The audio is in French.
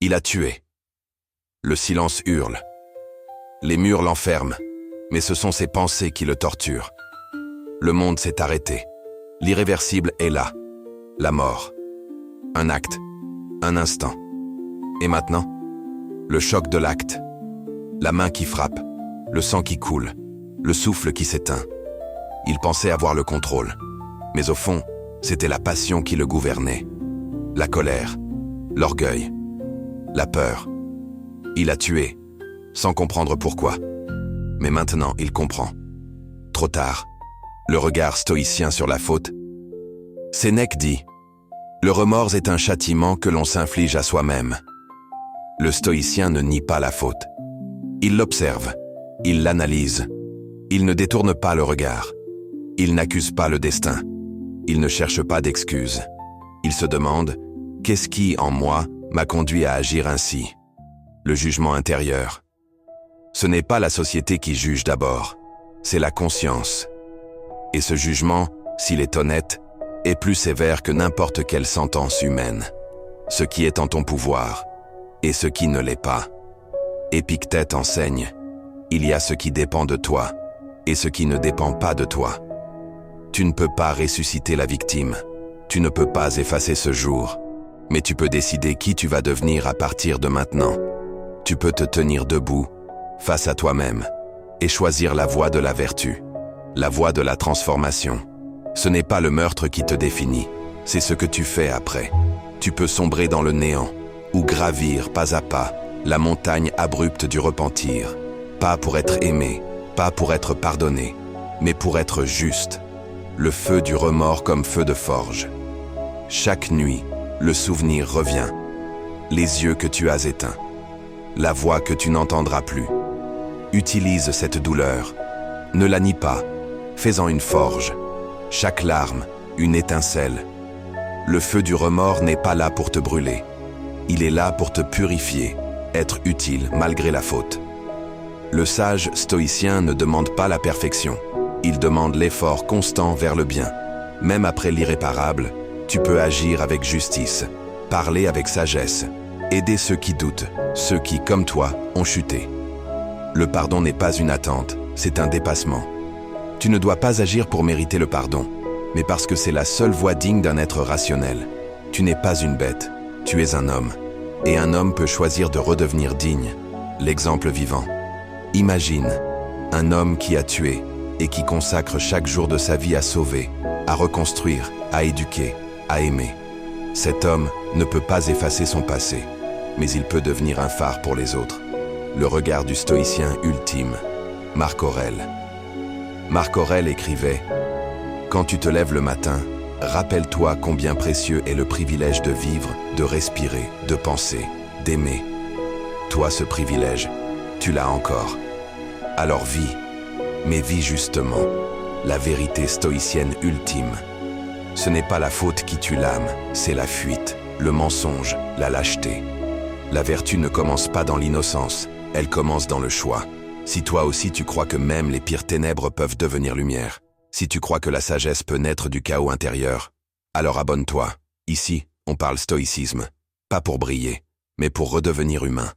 Il a tué. Le silence hurle. Les murs l'enferment, mais ce sont ses pensées qui le torturent. Le monde s'est arrêté. L'irréversible est là. La mort. Un acte. Un instant. Et maintenant? Le choc de l'acte. La main qui frappe. Le sang qui coule. Le souffle qui s'éteint. Il pensait avoir le contrôle. Mais au fond, c'était la passion qui le gouvernait. La colère. L'orgueil. La peur. Il a tué, sans comprendre pourquoi. Mais maintenant, il comprend. Trop tard. Le regard stoïcien sur la faute. Sénèque dit « Le remords est un châtiment que l'on s'inflige à soi-même. » Le stoïcien ne nie pas la faute. Il l'observe, il l'analyse. Il ne détourne pas le regard. Il n'accuse pas le destin. Il ne cherche pas d'excuses. Il se demande « Qu'est-ce qui, en moi, m'a conduit à agir ainsi ?» Le jugement intérieur. Ce n'est pas la société qui juge d'abord, c'est la conscience. Et ce jugement, s'il est honnête, est plus sévère que n'importe quelle sentence humaine. Ce qui est en ton pouvoir, et ce qui ne l'est pas. Épictète enseigne, il y a ce qui dépend de toi, et ce qui ne dépend pas de toi. Tu ne peux pas ressusciter la victime, tu ne peux pas effacer ce jour, mais tu peux décider qui tu vas devenir à partir de maintenant. Tu peux te tenir debout, face à toi-même, et choisir la voie de la vertu, la voie de la transformation. Ce n'est pas le meurtre qui te définit, c'est ce que tu fais après. Tu peux sombrer dans le néant, ou gravir pas à pas la montagne abrupte du repentir, pas pour être aimé, pas pour être pardonné, mais pour être juste. Le feu du remords comme feu de forge. Chaque nuit, le souvenir revient. Les yeux que tu as éteints. La voix que tu n'entendras plus. Utilise cette douleur. Ne la nie pas. Fais-en une forge. Chaque larme, une étincelle. Le feu du remords n'est pas là pour te brûler. Il est là pour te purifier, être utile malgré la faute. Le sage stoïcien ne demande pas la perfection. Il demande l'effort constant vers le bien. Même après l'irréparable, tu peux agir avec justice, parler avec sagesse, aider ceux qui doutent, ceux qui, comme toi, ont chuté. Le pardon n'est pas une attente, c'est un dépassement. Tu ne dois pas agir pour mériter le pardon, mais parce que c'est la seule voie digne d'un être rationnel. Tu n'es pas une bête, tu es un homme. Et un homme peut choisir de redevenir digne, l'exemple vivant. Imagine, un homme qui a tué et qui consacre chaque jour de sa vie à sauver, à reconstruire, à éduquer, à aimer. Cet homme ne peut pas effacer son passé, mais il peut devenir un phare pour les autres. Le regard du stoïcien ultime, Marc Aurèle. Marc Aurèle écrivait « Quand tu te lèves le matin, rappelle-toi combien précieux est le privilège de vivre, de respirer, de penser, d'aimer. Toi, ce privilège, tu l'as encore. Alors vis, mais vis justement, la vérité stoïcienne ultime. Ce n'est pas la faute qui tue l'âme, c'est la fuite, le mensonge, la lâcheté. La vertu ne commence pas dans l'innocence, elle commence dans le choix. Si toi aussi tu crois que même les pires ténèbres peuvent devenir lumière, si tu crois que la sagesse peut naître du chaos intérieur, alors abonne-toi. Ici, on parle stoïcisme, pas pour briller, mais pour redevenir humain.